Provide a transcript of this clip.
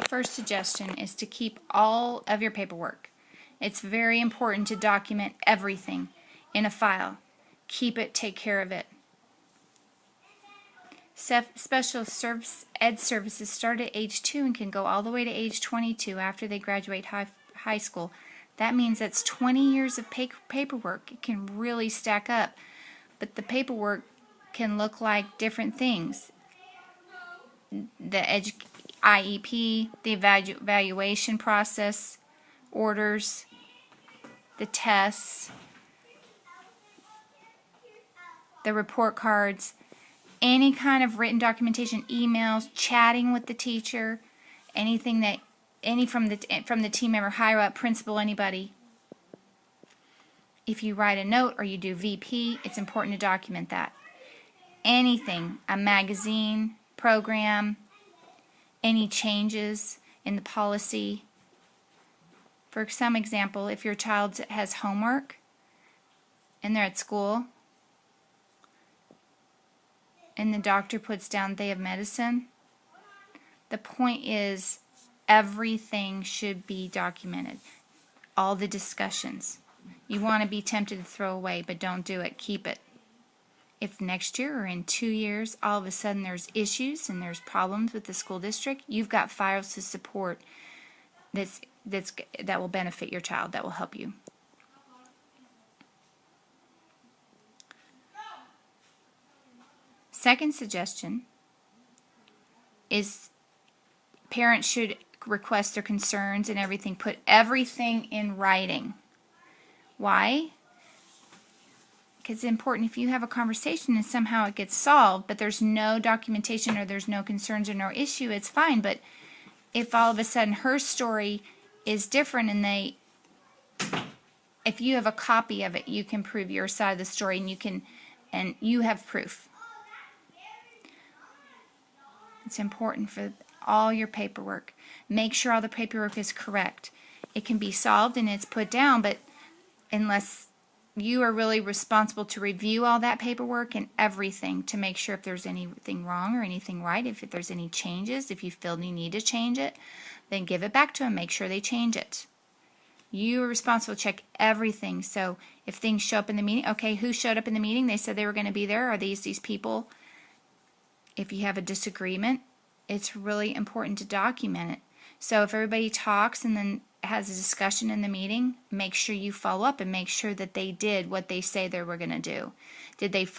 first suggestion is to keep all of your paperwork. It's very important to document everything in a file. Keep it, take care of it. Special ed services start at age 2 and can go all the way to age 22 after they graduate high school. That means that's 20 years of paperwork. It can really stack up. But the paperwork can look like different things. The IEP, the evaluation process, orders, the tests, the report cards, any kind of written documentation, emails, chatting with the teacher, anything that from the team member, higher up, principal, anybody. If you write a note or you do VP, it's important to document that. Anything, a magazine, program, any changes in the policy. For some example, if your child has homework and they're at school and the doctor puts down they have medicine, the point is everything should be documented. All the discussions. You want to be tempted to throw away, but don't do it. Keep it. If next year or in 2 years all of a sudden there's issues and there's problems with the school district, you've got files to support that will benefit your child, that will help you. Second suggestion is parents should request their concerns and everything, put everything in writing. Why? Because it's important. If you have a conversation and somehow it gets solved, but there's no documentation or there's no concerns or no issue, it's fine. But if all of a sudden her story is different and if you have a copy of it, you can prove your side of the story and you have proof. It's important for all your paperwork. Make sure all the paperwork is correct. It can be solved and it's put down, but unless you are really responsible to review all that paperwork and everything to make sure if there's anything wrong or anything right, if there's any changes, if you feel you need to change it, then give it back to them. Make sure they change it. You are responsible to check everything. So if things show up in the meeting, okay, who showed up in the meeting? They said they were going to be there. Are these people? If you have a disagreement, it's really important to document it. So if everybody talks and then has a discussion in the meeting, make sure you follow up and make sure that they did what they say they were going to do. Did they follow